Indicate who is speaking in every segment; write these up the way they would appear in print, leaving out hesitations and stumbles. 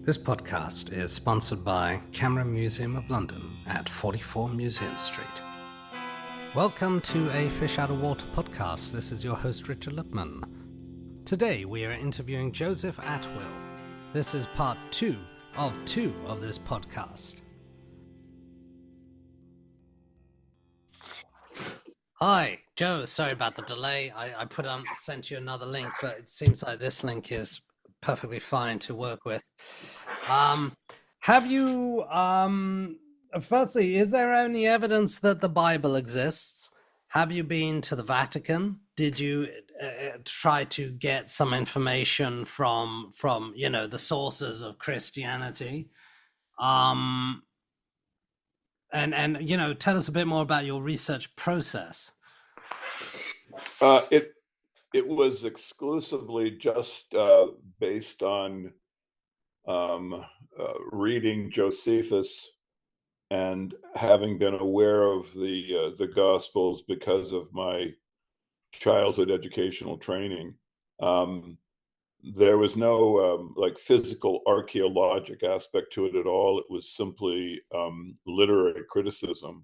Speaker 1: This podcast is sponsored by Camera Museum of London at 44 Museum Street. Welcome to a Fish Out of Water podcast. This is your host, Richard Lipman. Today we are interviewing Joseph Atwill. This is part two of this podcast. Hi, Joe. Sorry about the delay. I sent you another link, but it seems like this link is perfectly fine to work with. Firstly, is there any evidence that the Bible exists? Have you been to the Vatican? Did you try to get some information from the sources of Christianity? And tell us a bit more about your research process.
Speaker 2: It was exclusively just based on reading Josephus and having been aware of the Gospels because of my childhood educational training. There was no physical archaeologic aspect to it at all. It was simply literary criticism,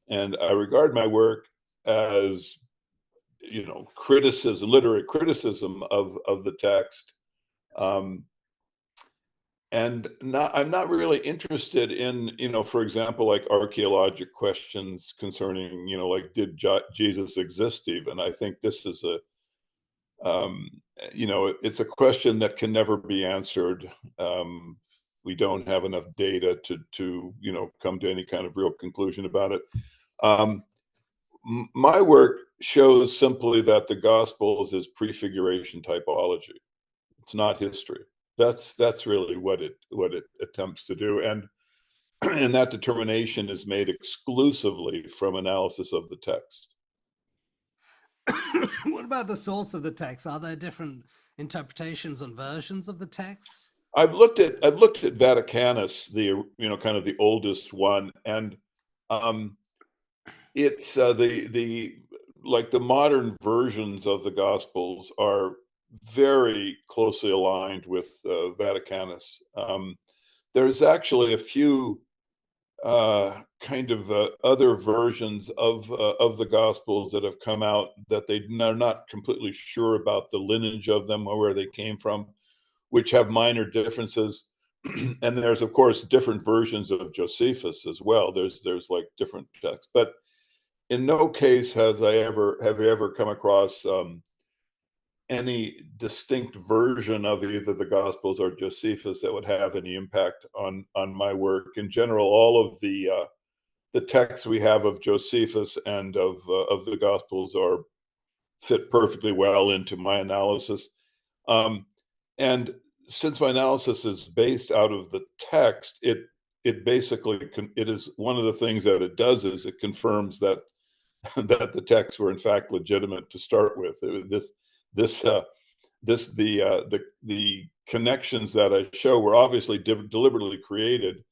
Speaker 2: and I regard my work as literary criticism of the text. And I'm not really interested in, for example, like archaeologic questions concerning, did Jesus exist even? I think this is it's a question that can never be answered. We don't have enough data to come to any kind of real conclusion about it. My work shows simply that the Gospels is prefiguration typology. It's not history. That's really what it attempts to do, and that determination is made exclusively from analysis of the text.
Speaker 1: What about the source of the text? Are there different interpretations and versions of the text?
Speaker 2: I've looked at Vaticanus, the kind of the oldest one, and it's the modern versions of the Gospels are very closely aligned with Vaticanus. There's actually a few other versions of the Gospels that have come out that they're not completely sure about the lineage of them or where they came from, which have minor differences. And there's of course different versions of Josephus as well. There's like different texts, but in no case have you ever come across any distinct version of either the Gospels or Josephus that would have any impact on my work. In general, all of the texts we have of Josephus and of the Gospels fit perfectly well into my analysis. And since my analysis is based out of the text, it basically it is one of the things that it does is it confirms that the texts were in fact legitimate to start with. The connections that I show were obviously deliberately created.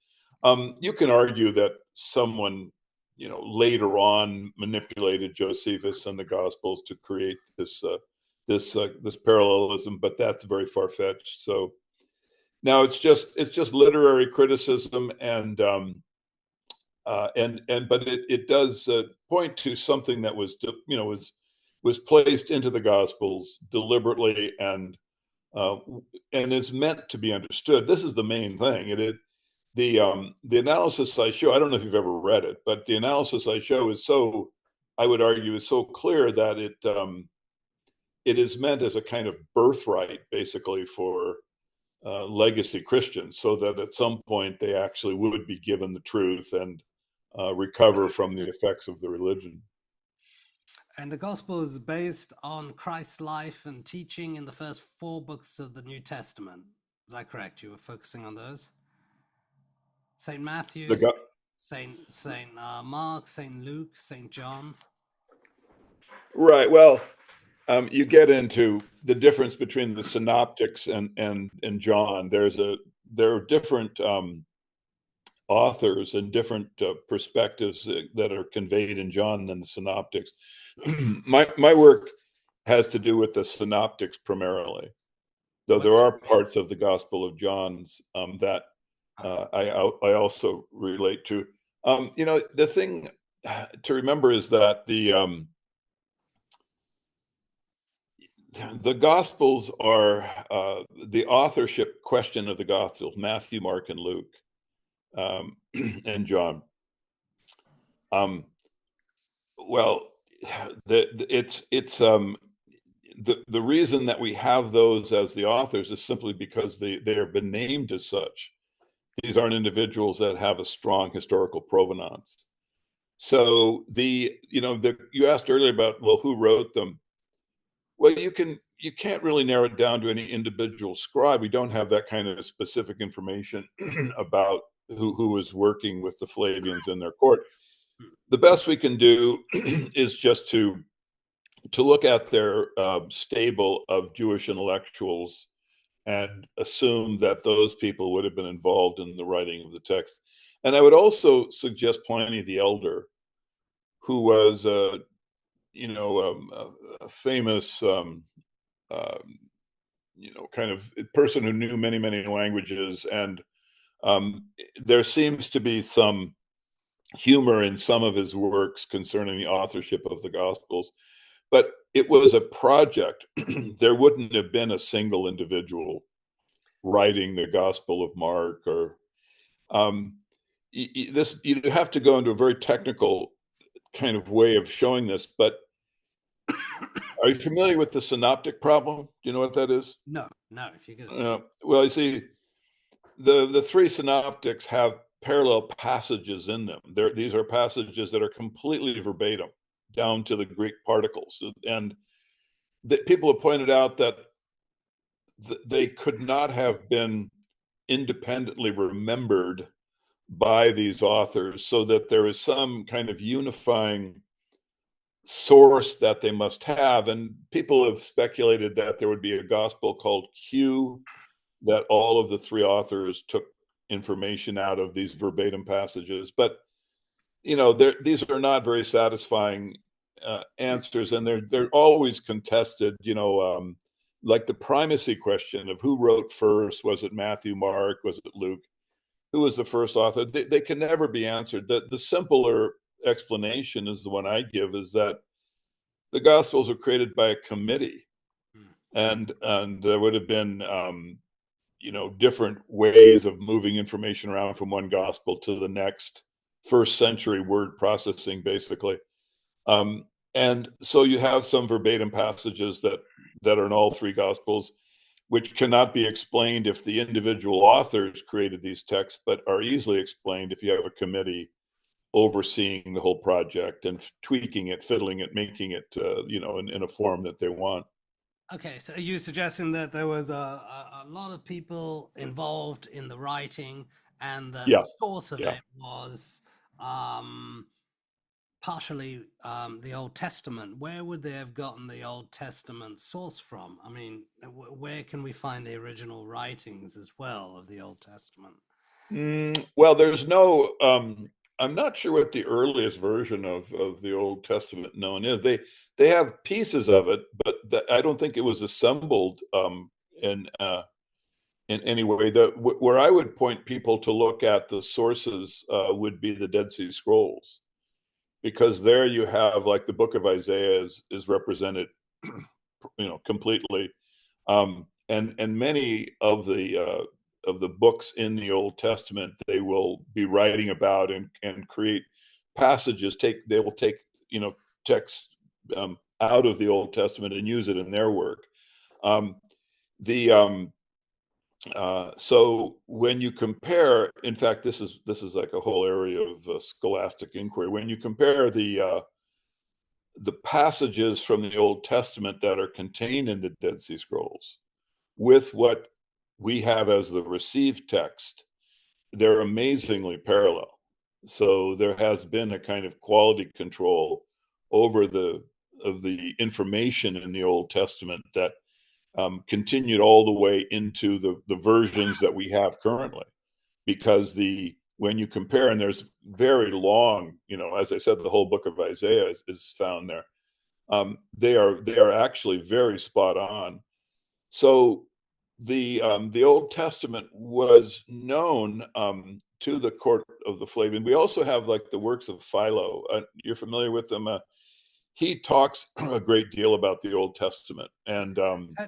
Speaker 2: You can argue that someone, later on manipulated Josephus and the Gospels to create this parallelism, but that's very far-fetched. So now it's just literary criticism, but it does point to something that was placed into the Gospels deliberately and is meant to be understood. This is the main thing. The analysis I show, I don't know if you've ever read it, but the analysis I show I would argue, is so clear that it is meant as a kind of birthright, basically, for legacy Christians, so that at some point they actually would be given the truth and recover from the effects of the religion.
Speaker 1: And the Gospel is based on Christ's life and teaching in the first 4 books of the New Testament. Is that correct? You were focusing on those? St. Matthew, St. Mark, St. Luke, St. John.
Speaker 2: Right. Well, you get into the difference between the synoptics and John. There are different authors and different perspectives that are conveyed in John than the synoptics. My work has to do with the synoptics primarily. though
Speaker 1: What
Speaker 2: there
Speaker 1: is
Speaker 2: are parts of the Gospel of John's that I also relate to. The thing to remember is that the Gospels are the authorship question of the Gospels, Matthew, Mark, and Luke, and John. Well, the reason that we have those as the authors is simply because they have been named as such. These aren't individuals that have a strong historical provenance. So you asked earlier about, well, who wrote them? Well, you can't really narrow it down to any individual scribe. We don't have that kind of specific information about who was working with the Flavians in their court. The best we can do is just to look at their stable of Jewish intellectuals and assume that those people would have been involved in the writing of the text. And I would also suggest Pliny the Elder, who was a famous kind of person who knew many, many languages. And there seems to be some humor in some of his works concerning the authorship of the Gospels. But it was a project. There wouldn't have been a single individual writing the Gospel of Mark, or this. You have to go into a very technical kind of way of showing this. But are you familiar with the synoptic problem? Do you know what that is?
Speaker 1: No, if you could.
Speaker 2: Well, you see, the three synoptics have parallel passages in them. These are passages that are completely verbatim, down to the Greek particles. And people have pointed out that they could not have been independently remembered by these authors, so that there is some kind of unifying source that they must have. And people have speculated that there would be a gospel called Q, that all of the three authors took information out of these verbatim passages. But these are not very satisfying answers, and they're always contested. Like the primacy question of who wrote first. Was it Matthew, Mark? Was it Luke? Who was the first author? They can never be answered. The simpler explanation is the one I give, is that the Gospels were created by a committee, and there would have been different ways of moving information around from one gospel to the next. First century word processing, basically. And so you have some verbatim passages that are in all three gospels, which cannot be explained if the individual authors created these texts, but are easily explained if you have a committee overseeing the whole project and tweaking it, fiddling it, making it in a form that they want.
Speaker 1: Okay, so are you suggesting that there was a lot of people involved in the writing, and that
Speaker 2: Yeah,
Speaker 1: the source of
Speaker 2: yeah.
Speaker 1: it was partially the Old Testament? Where would they have gotten the Old Testament source from? I mean, where can we find the original writings as well of the Old Testament?
Speaker 2: Well, there's no. I'm not sure what the earliest version of the Old Testament known is. They have pieces of it, but I don't think it was assembled in any way. Where I would point people to look at the sources would be the Dead Sea Scrolls, because there you have, like, the book of Isaiah is represented, completely, and many of the books in the Old Testament, they will be writing about and create passages. They will take text out of the Old Testament and use it in their work. The So when you compare, in fact, this is like a whole area of scholastic inquiry. When you compare the passages from the Old Testament that are contained in the Dead Sea Scrolls with what we have as the received text, they're amazingly parallel. So there has been a kind of quality control over the information in the Old Testament that continued all the way into the versions that we have currently. Because when you compare, and there's very long, as I said, the whole book of Isaiah is found there. They are actually very spot on. So the Old Testament was known to the court of the Flavian. We also have like the works of Philo. You're familiar with them? He talks a great deal about the Old Testament, and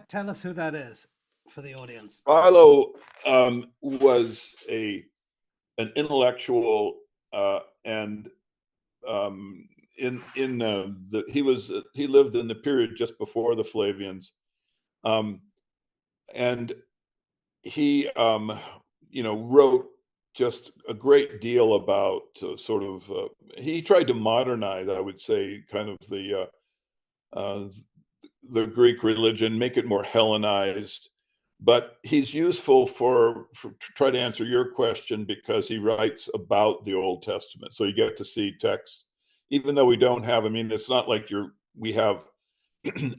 Speaker 1: Tell us who that is for the audience.
Speaker 2: Philo was an intellectual, and he lived in the period just before the Flavians, and he wrote just a great deal about he tried to modernize, I would say, kind of the Greek religion, make it more Hellenized. But he's useful to try to answer your question, because he writes about the Old Testament. So you get to see texts, even though we don't have, I mean, it's not like we have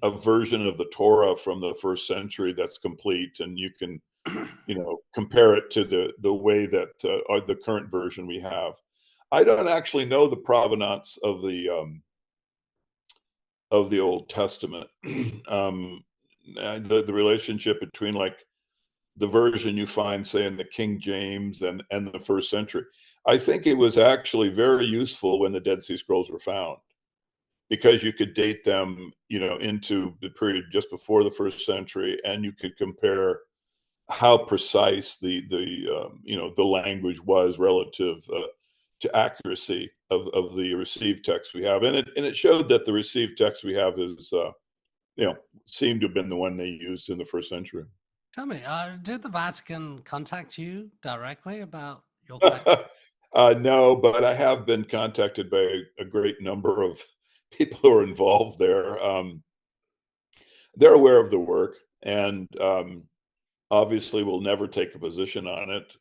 Speaker 2: a version of the Torah from the first century that's complete, and you can, compare it to the way that the current version we have. I don't actually know the provenance of the Old Testament. The relationship between like the version you find, say, in the King James and the first century. I think it was actually very useful when the Dead Sea Scrolls were found, because you could date them, into the period just before the first century, and you could compare how precise the language was relative to accuracy of the received text we have, and it showed that the received text we have is seemed to have been the one they used in the first century.
Speaker 1: Tell me, did the Vatican contact you directly about your quest?
Speaker 2: No, but I have been contacted by a great number of people who are involved there. They're aware of the work, and obviously will never take a position on it.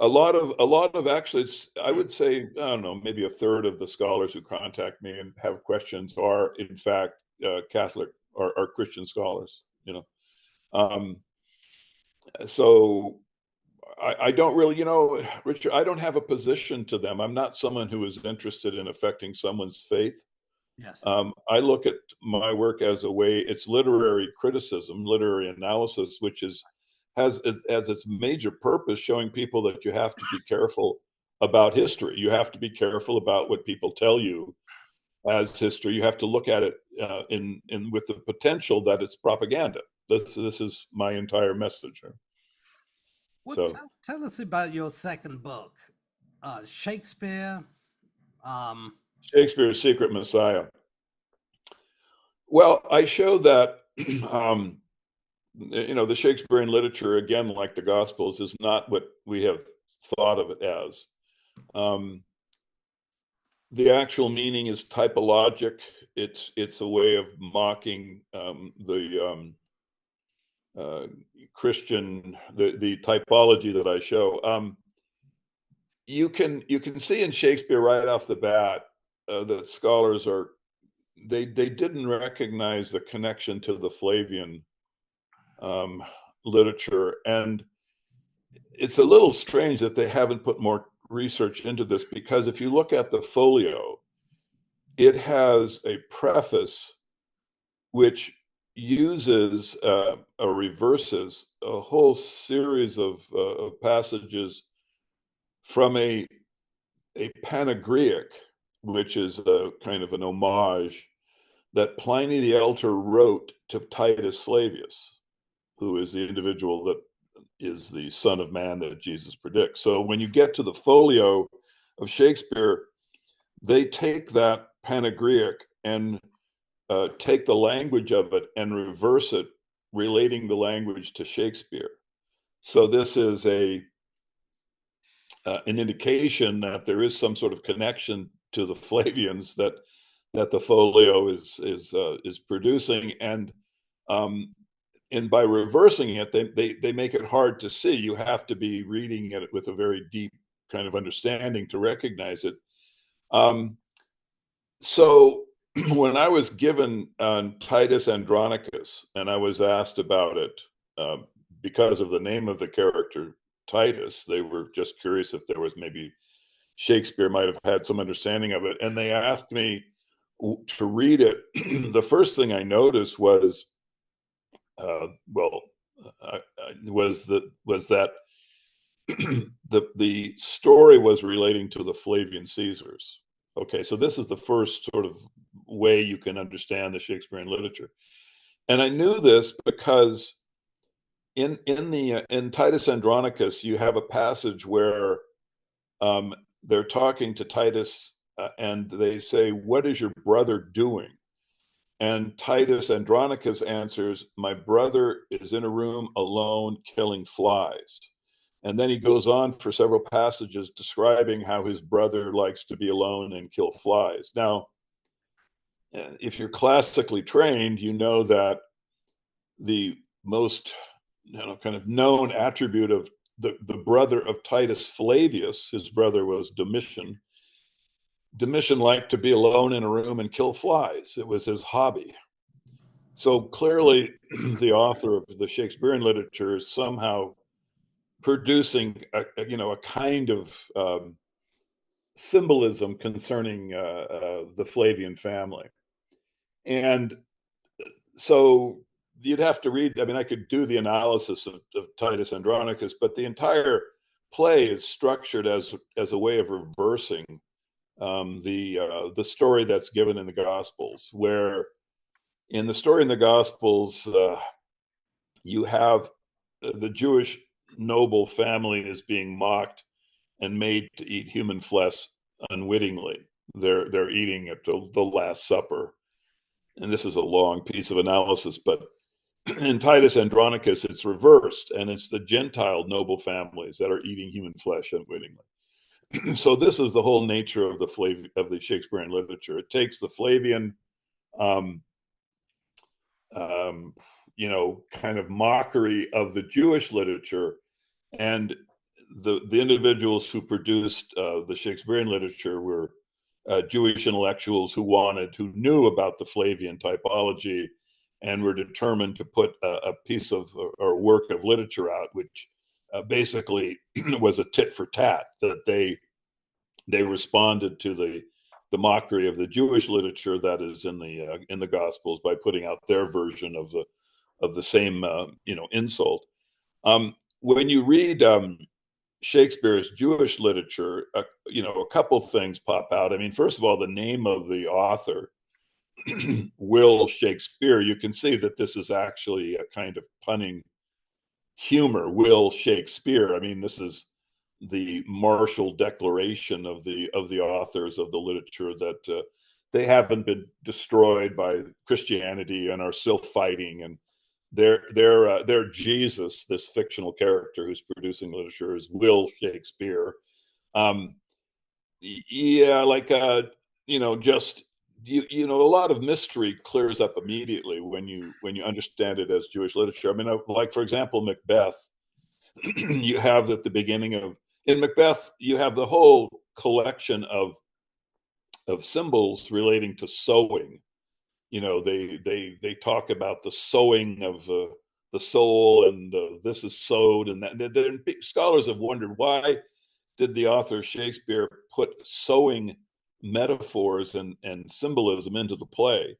Speaker 2: A lot of actually, I would say, I don't know, maybe a third of the scholars who contact me and have questions are in fact Catholic or Christian scholars. So I don't really, Richard, I don't have a position to them. I'm not someone who is interested in affecting someone's faith.
Speaker 1: Yes.
Speaker 2: I look at my work as a way, it's literary criticism, literary analysis, which has as its major purpose showing people that you have to be careful about history. You have to be careful about what people tell you as history. You have to look at it in with the potential that it's propaganda. This is my entire message here.
Speaker 1: Well,
Speaker 2: So
Speaker 1: tell us about your second book, Shakespeare.
Speaker 2: Shakespeare's Secret Messiah. Well, I show that the Shakespearean literature, again, like the Gospels, is not what we have thought of it as. The actual meaning is typologic. It's a way of mocking the Christian, the typology that I show. You can see in Shakespeare right off the bat that scholars they didn't recognize the connection to the Flavian literature, and it's a little strange that they haven't put more research into this, because if you look at the folio, it has a preface which uses or reverses a whole series of passages from a panegyric, which is a kind of an homage that Pliny the Elder wrote to Titus Flavius, who is the individual that is the Son of Man that Jesus predicts. So when you get to the folio of Shakespeare, they take that panegyric and take the language of it and reverse it, relating the language to Shakespeare. So this is an indication that there is some sort of connection to the Flavians that the folio is producing, and by reversing it, they make it hard to see. You have to be reading it with a very deep kind of understanding to recognize it. So when I was given Titus Andronicus, and I was asked about it because of the name of the character Titus, they were just curious if there was maybe Shakespeare might have had some understanding of it, and they asked me to read it. The first thing I noticed was well, was that the story was relating to the Flavian Caesars. Okay, so this is the first sort of way you can understand the Shakespearean literature. And I knew this because in Titus Andronicus, you have a passage where they're talking to Titus, and they say, "What is your brother doing?" And Titus Andronicus answers, "My brother is in a room alone killing flies." And then he goes on for several passages describing how his brother likes to be alone and kill flies. Now, if you're classically trained, you know that the most kind of known attribute of the brother of Titus Flavius, his brother was Domitian. Domitian liked to be alone in a room and kill flies. It was his hobby. So clearly, the author of the Shakespearean literature is somehow producing a kind of symbolism concerning the Flavian family. And so you'd have to read, I mean, I could do the analysis of Titus Andronicus, but the entire play is structured as a way of reversing the story that's given in the Gospels, where in the story in the Gospels, you have the Jewish noble family is being mocked and made to eat human flesh unwittingly. They're eating at the Last Supper. And this is a long piece of analysis, but in Titus Andronicus, it's reversed, and it's the Gentile noble families that are eating human flesh unwittingly. So this is the whole nature of the Shakespearean literature. It takes the Flavian, um, kind of mockery of the Jewish literature, and the individuals who produced the Shakespearean literature were Jewish intellectuals who knew about the Flavian typology and were determined to put a piece of or work of literature out, which basically was a tit for tat, that they responded to the mockery of the Jewish literature that is in the Gospels by putting out their version of the same insult. When you read Shakespeare's Jewish literature, a couple things pop out. I mean, first of all, the name of the author, Will Shakespeare, you can see that this is actually a kind of punning humor. Will Shakespeare. I mean, this is the martial declaration of the authors of the literature that they haven't been destroyed by Christianity and are still fighting, and their Jesus, this fictional character who's producing literature, is Will Shakespeare. Yeah, like just a lot of mystery clears up immediately when you understand it as Jewish literature. I mean, like for example, Macbeth. You have at the beginning in Macbeth, you have the whole collection of symbols relating to sowing. They talk about the sowing of the soul, and this is sowed, and that. Scholars have wondered, why did the author Shakespeare put sowing metaphors and symbolism into the play?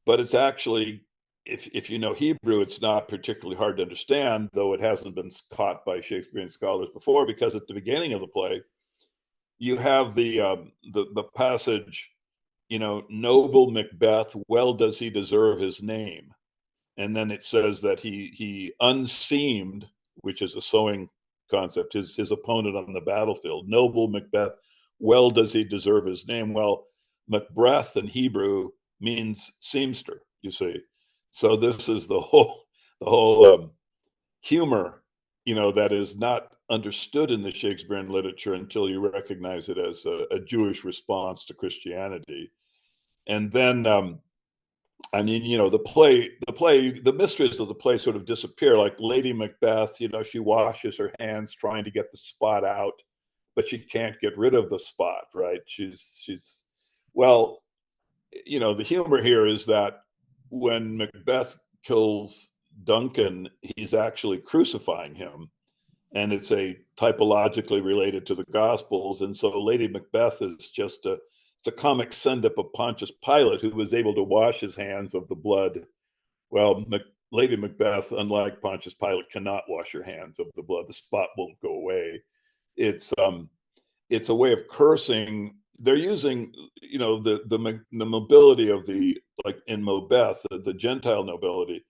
Speaker 2: But it's actually, if you know Hebrew, it's not particularly hard to understand, though it hasn't been caught by Shakespearean scholars before, because at the beginning of the play, you have the passage, noble Macbeth, well does he deserve his name. And then it says that he unseamed, which is a sowing concept, his opponent on the battlefield. Noble Macbeth, well does he deserve his name. Well, Macbeth in Hebrew means seamster, you see. So this is the whole humor, that is not understood in the Shakespearean literature until you recognize it as a Jewish response to Christianity. And then I mean, the mysteries of the play sort of disappear. Like Lady Macbeth, she washes her hands trying to get the spot out, but she can't get rid of the spot, right? Well, the humor here is that when Macbeth kills Duncan, he's actually crucifying him. And it's typologically related to the Gospels. And so Lady Macbeth is just it's a comic send-up of Pontius Pilate, who was able to wash his hands of the blood. Well, Lady Macbeth, unlike Pontius Pilate, cannot wash her hands of the blood. The spot won't go away. It's a way of cursing. They're using, the mobility of the, like in Macbeth, the Gentile nobility,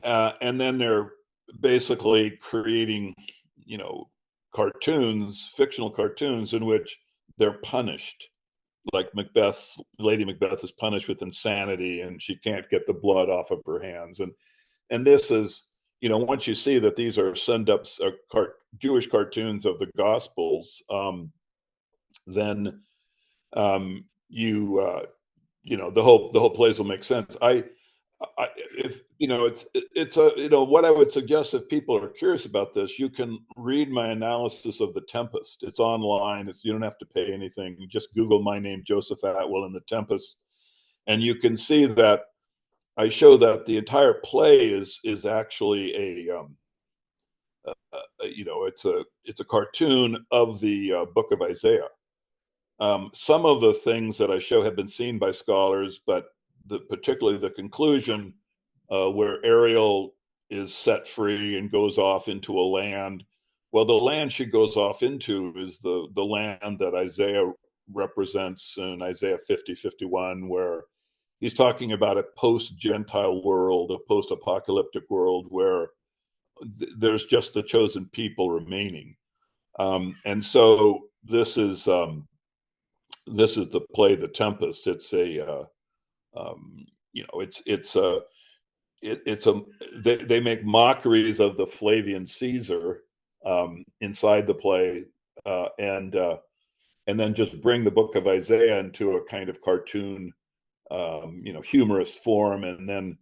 Speaker 2: and then they're basically creating, cartoons, fictional cartoons in which they're punished. Like Lady Macbeth is punished with insanity, and she can't get the blood off of her hands. And this is, once you see that these are send-ups, Jewish cartoons of the Gospels, then the whole plays will make sense. If it's what I would suggest, if people are curious about this, you can read my analysis of the Tempest. It's online. You don't have to pay anything. You just Google my name, Joseph Atwill, and the Tempest, and you can see that I show that the entire play is actually it's a cartoon of the book of Isaiah. Some of the things that I show have been seen by scholars, but particularly the conclusion, where Ariel is set free and goes off into a land. Well, the land she goes off into is the land that Isaiah represents in Isaiah 50:51, where he's talking about a post-Gentile world, a post-apocalyptic world where there's just the chosen people remaining. And so this is the play, The Tempest. It's they make mockeries of the Flavian Caesar inside the play, and then just bring the book of Isaiah into a kind of cartoon, humorous form, and then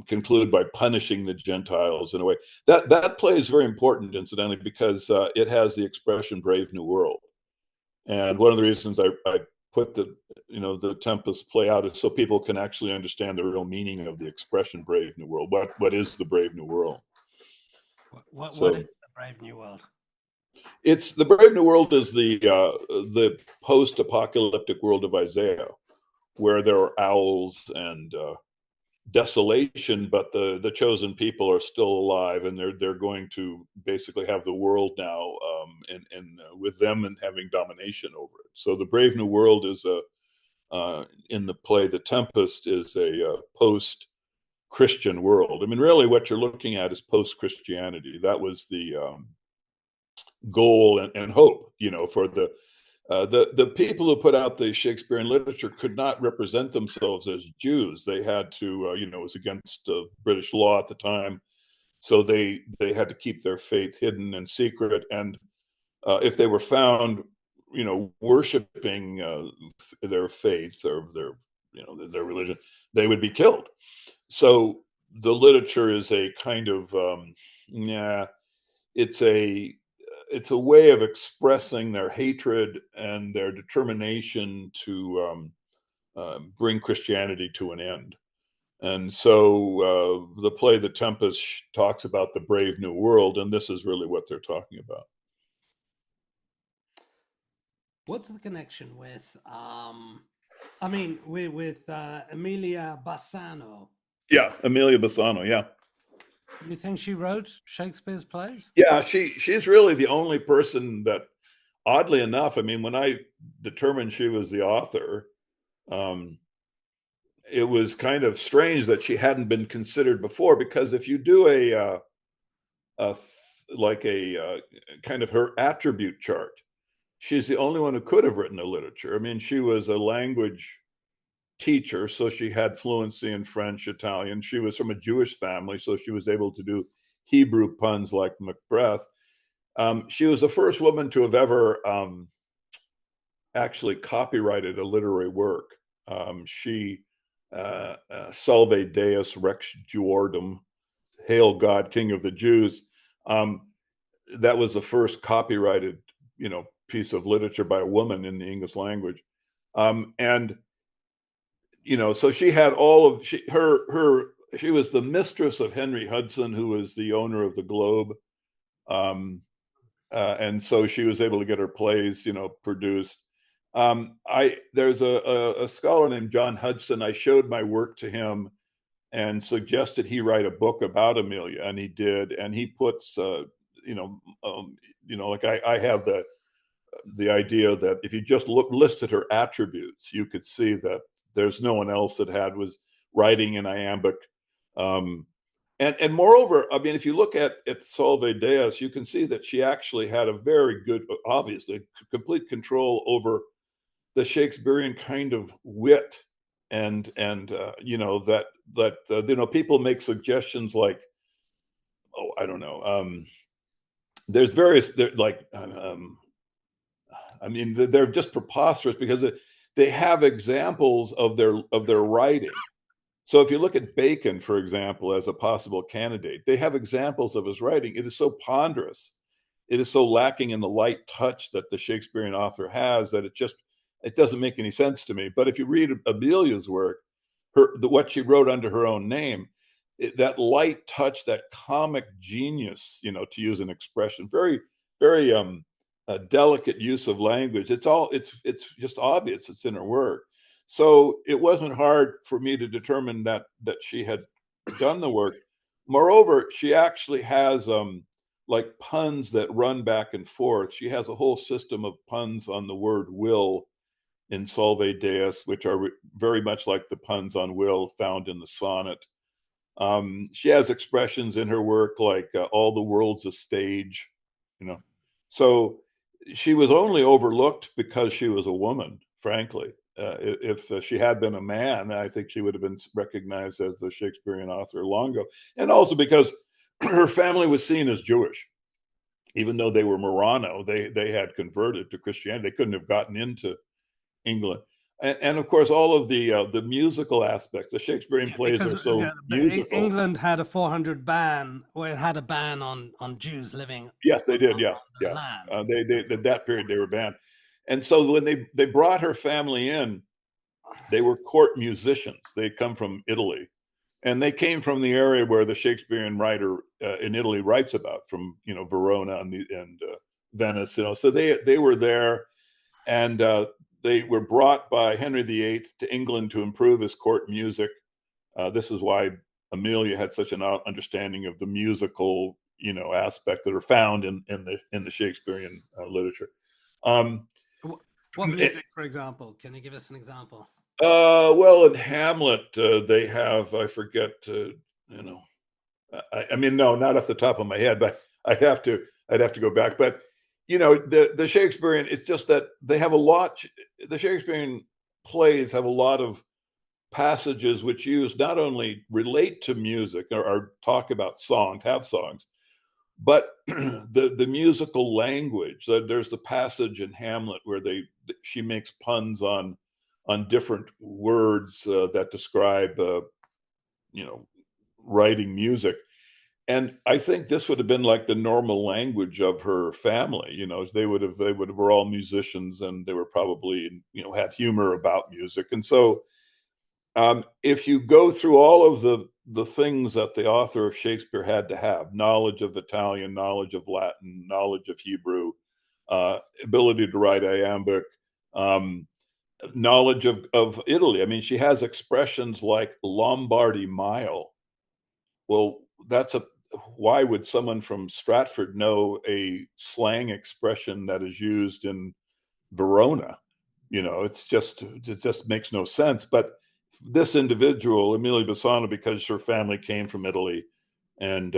Speaker 2: conclude by punishing the Gentiles in a way. That play is very important, incidentally, because it has the expression "Brave New World," and one of the reasons I put the Tempest play out is so people can actually understand the real meaning of the expression "Brave New World." What is the Brave New World?
Speaker 1: What is the Brave New World?
Speaker 2: It's the Brave New World is the post-apocalyptic world of Isaiah, where there are owls and desolation, but the chosen people are still alive, and they're going to basically have the world now, and with them and having domination over it. So the Brave New World is in the play The Tempest is a post-Christian world. I mean, really, what you're looking at is post-Christianity. That was the goal and hope, for the people who put out the Shakespearean literature could not represent themselves as Jews. They had to, it was against British law at the time, so they had to keep their faith hidden and secret. And if they were found, worshiping their faith or their religion, they would be killed. So the literature is a kind of it's a way of expressing their hatred and their determination to bring Christianity to an end. And so the play The Tempest talks about the Brave New World, and this is really what they're talking about.
Speaker 1: What's the connection with, with Emilia Bassano?
Speaker 2: Yeah, Emilia Bassano, yeah.
Speaker 1: You think she wrote Shakespeare's plays?
Speaker 2: Yeah, she's really the only person that, oddly enough, I mean, when I determined she was the author, it was kind of strange that she hadn't been considered before, because if you do a kind of her attribute chart, she's the only one who could have written a literature. I mean, she was a language teacher, so she had fluency in French, Italian. She was from a Jewish family, so she was able to do Hebrew puns like Macbeth. She was the first woman to have ever actually copyrighted a literary work. She Salve Deus Rex Juordum, Hail God, King of the Jews. That was the first copyrighted, piece of literature by a woman in the English language. And so she had she was the mistress of Henry Hudson, who was the owner of the Globe. And so she was able to get her plays, produced. There's a scholar named John Hudson. I showed my work to him and suggested he write a book about Amelia, and he did. And he puts, like I have the idea that if you just listed her attributes, you could see that there's no one else that was writing in iambic. And moreover, I mean, if you look at Solve Deus, you can see that she actually had a very good, obviously, complete control over the Shakespearean kind of wit, and people make suggestions like, oh, I don't know, there's various, I mean, they're just preposterous because they have examples of their writing. So if you look at Bacon, for example, as a possible candidate, they have examples of his writing. It is so ponderous, it is so lacking in the light touch that the Shakespearean author has, that it doesn't make any sense to me. But if you read Amelia's work, what she wrote under her own name, that light touch, that comic genius, to use an expression, very, very delicate use of language. It's just obvious. It's in her work. So it wasn't hard for me to determine that she had done the work. Moreover, she actually has like puns that run back and forth. She has a whole system of puns on the word will in Solve Deus, which are very much like the puns on will found in the sonnet. She has expressions in her work like all the world's a stage, So she was only overlooked because she was a woman, frankly. If she had been a man, I think she would have been recognized as the Shakespearean author long ago. And also because her family was seen as Jewish. Even though they were Marrano, they had converted to Christianity. They couldn't have gotten into England. And of course, all of the musical aspects, the Shakespearean plays are so musical.
Speaker 1: England had a 400 ban, where it had a ban on Jews living.
Speaker 2: Yes, they did. Yeah. They at that period they were banned. And so when they brought her family in, they were court musicians. They'd come from Italy, and they came from the area where the Shakespearean writer in Italy writes about, from Verona and Venice. So they were there, and they were brought by Henry VIII to England to improve his court music. This is why Amelia had such an understanding of the musical, aspect that are found in the Shakespearean literature.
Speaker 1: What music, for example? Can you give us an example?
Speaker 2: Well, in Hamlet, they have, I forget, I mean, no, not off the top of my head, but I'd have to go back. But the Shakespearean, it's just that they have a lot. The Shakespearean plays have a lot of passages which not only relate to music or talk about songs, have songs, but the musical language. There's the passage in Hamlet where she makes puns on different words that describe writing music. And I think this would have been like the normal language of her family. They were all musicians, and they were probably had humor about music. And so if you go through all of the things that the author of Shakespeare had to have: knowledge of Italian, knowledge of Latin, knowledge of Hebrew, ability to write iambic, knowledge of Italy. I mean, she has expressions like Lombardy mile. Well, why would someone from Stratford know a slang expression that is used in Verona? It just makes no sense. But this individual, Amelia Bassano, because her family came from Italy, and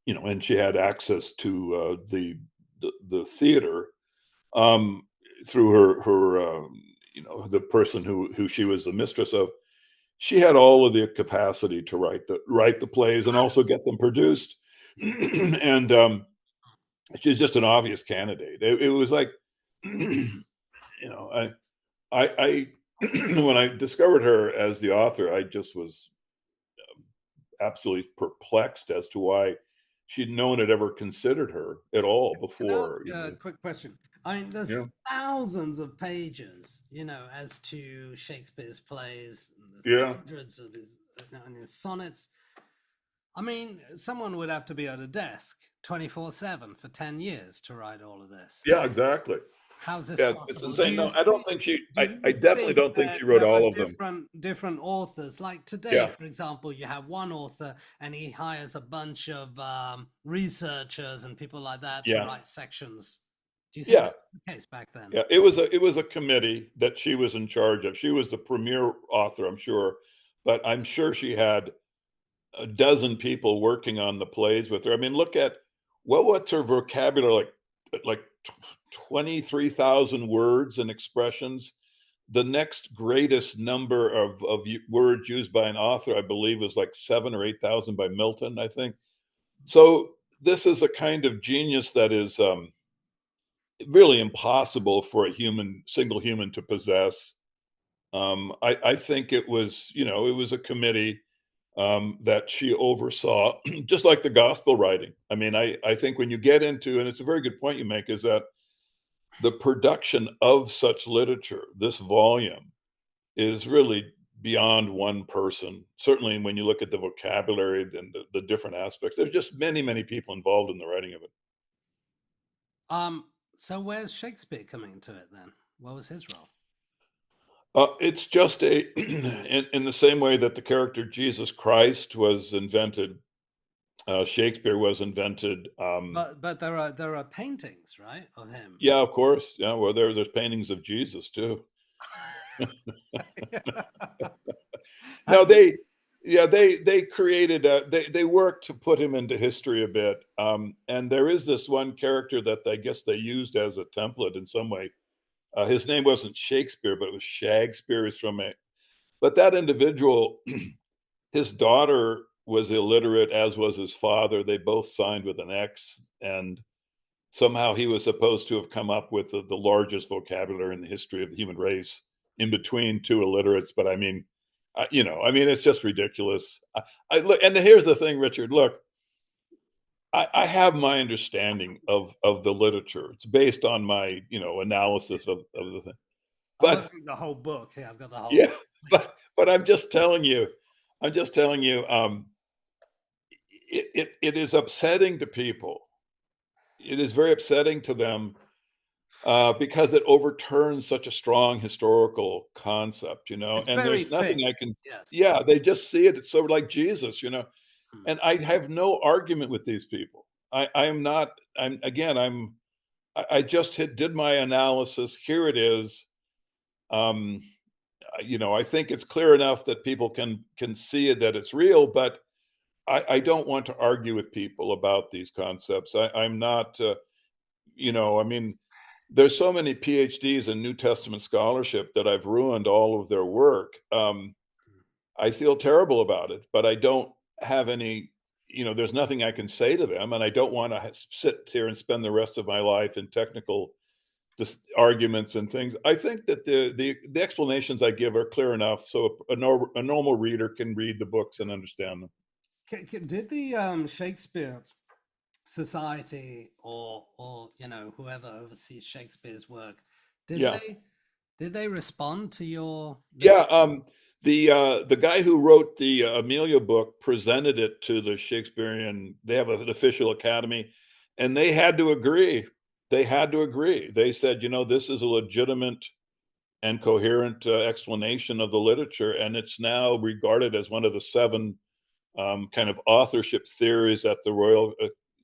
Speaker 2: and she had access to the theater through her the person who she was the mistress of. She had all of the capacity to write the plays and also get them produced. And she's just an obvious candidate. It was like, I when I discovered her as the author, I just was absolutely perplexed as to why no one had ever considered her at all before.
Speaker 1: Can I ask a quick question? I mean, there's thousands of pages, as to Shakespeare's plays. There's hundreds of his sonnets. I mean, someone would have to be at a desk 24/7 for 10 years to write all of this.
Speaker 2: Yeah, exactly.
Speaker 1: How's this
Speaker 2: Yeah, it's
Speaker 1: possible?
Speaker 2: insane. No, I don't think I
Speaker 1: You
Speaker 2: definitely
Speaker 1: think
Speaker 2: don't think
Speaker 1: that
Speaker 2: she wrote
Speaker 1: there are
Speaker 2: all of them.
Speaker 1: different authors? Like today,
Speaker 2: Yeah,
Speaker 1: for example, you have one author and he hires a bunch of researchers and people like that to
Speaker 2: yeah,
Speaker 1: write sections. Do you think
Speaker 2: yeah,
Speaker 1: that was the case back then?
Speaker 2: yeah. It was a committee that she was in charge of. She was the premier author, I'm sure, but I'm sure she had a dozen people working on the plays with her. I mean, look at what's her vocabulary like 23,000 words and expressions. The next greatest number of words used by an author, I believe, is like 7 or 8,000 by Milton, I think. So this is a kind of genius that is really impossible for single human to possess. I think it was, it was a committee that she oversaw, just like the gospel writing. I mean, I think when you get into, and it's a very good point you make, is that the production of such literature, this volume, is really beyond one person. Certainly, when you look at the vocabulary and the different aspects, there's just many, many people involved in the writing of it.
Speaker 1: Um, so where's Shakespeare coming into it then? What was his role?
Speaker 2: It's just in the same way that the character Jesus Christ was invented, Shakespeare was invented.
Speaker 1: But there are paintings, right, of him.
Speaker 2: Yeah, of course. Yeah, well, there's paintings of Jesus too. No,
Speaker 1: Have you?
Speaker 2: they created they worked to put him into history a bit. And there is this one character that I guess they used as a template in some way. His name wasn't Shakespeare, but it was Shakespeares from a. But that individual, his daughter was illiterate, as was his father. They both signed with an X, and somehow he was supposed to have come up with the largest vocabulary in the history of the human race in between two illiterates. But I mean, I mean, it's just ridiculous. I look, and here's the thing, Richard. Look, I have my understanding of the literature. It's based on my analysis of the thing.
Speaker 1: I'm
Speaker 2: But
Speaker 1: looking at the whole book. Yeah, I've got the whole
Speaker 2: yeah,
Speaker 1: book.
Speaker 2: but I'm just telling you, it is upsetting to people. It is very upsetting to them because it overturns such a strong historical concept,
Speaker 1: It's
Speaker 2: and
Speaker 1: very
Speaker 2: there's nothing I
Speaker 1: fixed.
Speaker 2: can,
Speaker 1: Yes.
Speaker 2: yeah, they just see it. It's so like Jesus.
Speaker 1: Hmm.
Speaker 2: And I have no argument with these people. I am not, I'm again, I just did my analysis. Here it is. Um, I think it's clear enough that people can see it, that it's real, but I don't want to argue with people about these concepts. I'm not, I mean, there's so many PhDs in New Testament scholarship that I've ruined all of their work. I feel terrible about it, but I don't have any, there's nothing I can say to them, and I don't want to sit here and spend the rest of my life in technical arguments and things. I think that the explanations I give are clear enough, so a normal reader can read the books and understand them.
Speaker 1: Did the Shakespeare Society or whoever oversees Shakespeare's work, did
Speaker 2: Yeah.
Speaker 1: they respond to your
Speaker 2: Yeah,
Speaker 1: literature?
Speaker 2: the guy who wrote the Amelia book presented it to the Shakespearean. They have an official academy, and they had to agree. They had to agree. They said, this is a legitimate and coherent explanation of the literature, and it's now regarded as one of the seven kind of authorship theories that the Royal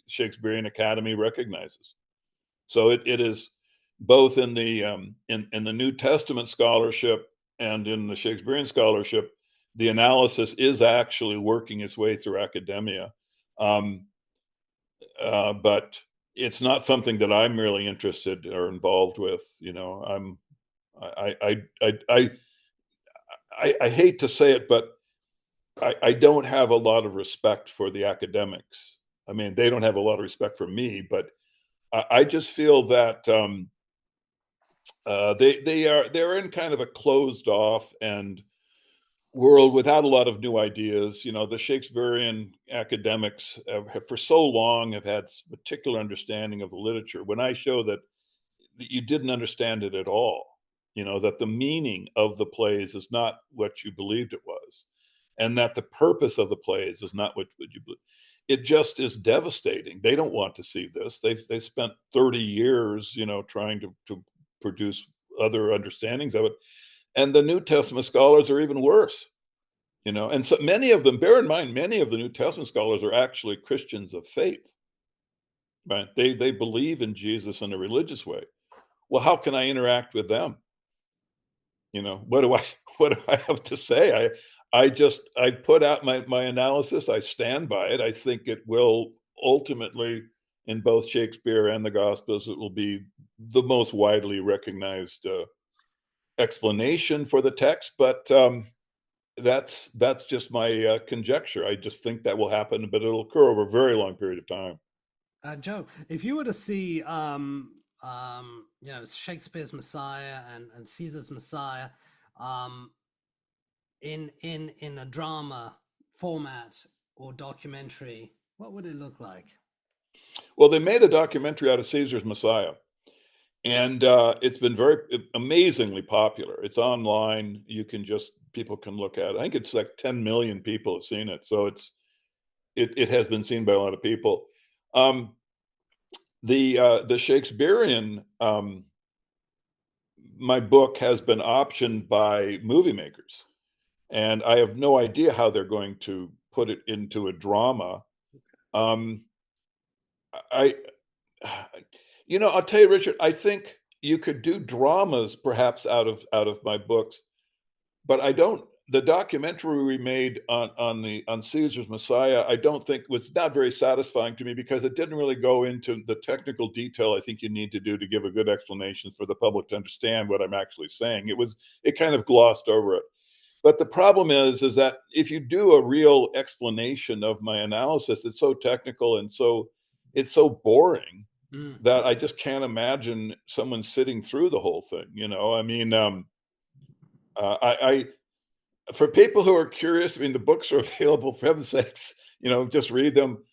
Speaker 2: Shakespearean Academy recognizes. So it is both in the in the New Testament scholarship and in the Shakespearean scholarship, the analysis is actually working its way through academia, um, but it's not something that I'm really interested or involved with. I hate to say it, but I don't have a lot of respect for the academics. I mean, they don't have a lot of respect for me, but I just feel that they're in kind of a closed off and world without a lot of new ideas. The Shakespearean academics for so long have had particular understanding of the literature. When I show that you didn't understand it at all, that the meaning of the plays is not what you believed it was, and that the purpose of the plays is not what you believe. It just is devastating. They don't want to see this. They spent 30 years, trying to produce other understandings of it. And the New Testament scholars are even worse, and so many of them, bear in mind, many of the New Testament scholars are actually Christians of faith, right? They believe in Jesus in a religious way. Well, how can I interact with them? What do I what do I have to say? I put out my analysis. I stand by it. I think it will ultimately, in both Shakespeare and the Gospels, it will be the most widely recognized explanation for the text. But that's just my conjecture. I just think that will happen, but it'll occur over a very long period of time.
Speaker 1: Joe, if you were to see, Shakespeare's Messiah and Caesar's Messiah, in a drama format or documentary, what would it look like?
Speaker 2: Well, they made a documentary out of Caesar's Messiah, and it's been very amazingly popular. It's online. People can look at it. I think it's like 10 million people have seen it. So it has been seen by a lot of people. The Shakespearean, my book has been optioned by movie makers, and I have no idea how they're going to put it into a drama. I'll tell you, Richard, I think you could do dramas perhaps out of my books, but the documentary we made on Caesar's Messiah, I don't think was not very satisfying to me, because it didn't really go into the technical detail I think you need to do to give a good explanation for the public to understand what I'm actually saying. It kind of glossed over it. But the problem is that if you do a real explanation of my analysis, it's so technical and it's so boring that I just can't imagine someone sitting through the whole thing. I mean, for people who are curious, I mean, the books are available, for heaven's sakes, just read them.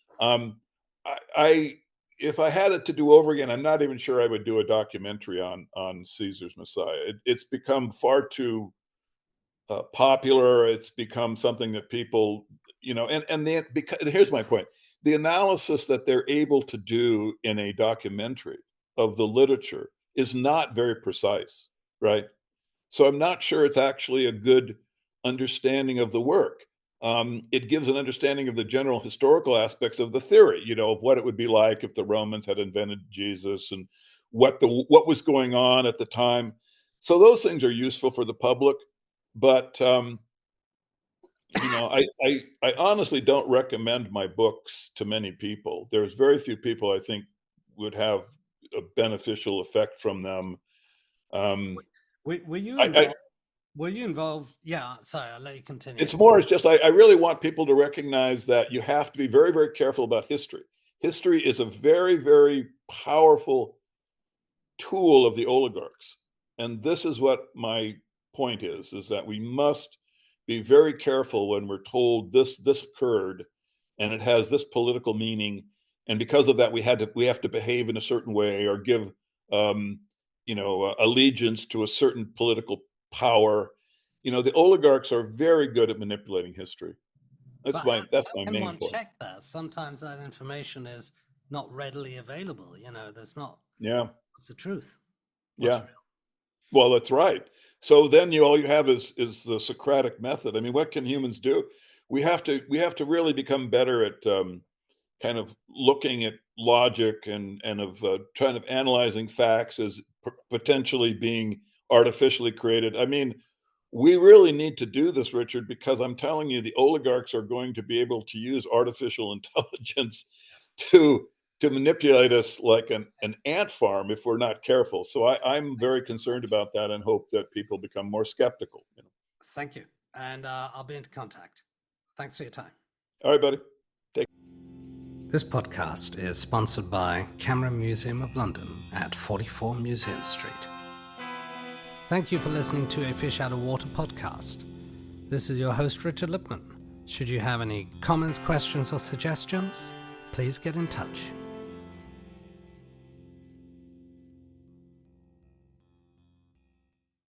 Speaker 2: If I had it to do over again, I'm not even sure I would do a documentary on Caesar's Messiah. It's become far too popular. It's become something that people, because here's my point. The analysis that they're able to do in a documentary of the literature is not very precise, right? So I'm not sure it's actually a good understanding of the work. It gives an understanding of the general historical aspects of the theory, of what it would be like if the Romans had invented Jesus and what was going on at the time. So those things are useful for the public, but I honestly don't recommend my books to many people. There's very few people I think would have a beneficial effect from them.
Speaker 1: Were you involved? Were you involved? Yeah, sorry, I'll let you continue.
Speaker 2: It's just I really want people to recognize that you have to be very, very careful about history. History is a very, very powerful tool of the oligarchs. And this is what my point is that we must be very careful when we're told this occurred and it has this political meaning. And because of that, we have to behave in a certain way or give allegiance to a certain political power. The oligarchs are very good at manipulating history. That's my main point.
Speaker 1: Check that. Sometimes that information is not readily available. There's not.
Speaker 2: Yeah.
Speaker 1: It's the truth.
Speaker 2: Yeah. Well, that's right. So then all you have is the Socratic method. I mean, what can humans do? We have to really become better at kind of looking at logic and of trying of analyzing facts as potentially being artificially created. I mean, we really need to do this, Richard, because I'm telling you, the oligarchs are going to be able to use artificial intelligence to manipulate us like an ant farm if we're not careful. So I'm very concerned about that and hope that people become more skeptical.
Speaker 1: Thank you. And I'll be in contact. Thanks for your time.
Speaker 2: All right, buddy.
Speaker 1: This podcast is sponsored by Camera Museum of London at 44 Museum Street. Thank you for listening to a Fish Out of Water podcast. This is your host, Richard Lipman. Should you have any comments, questions, or suggestions, please get in touch.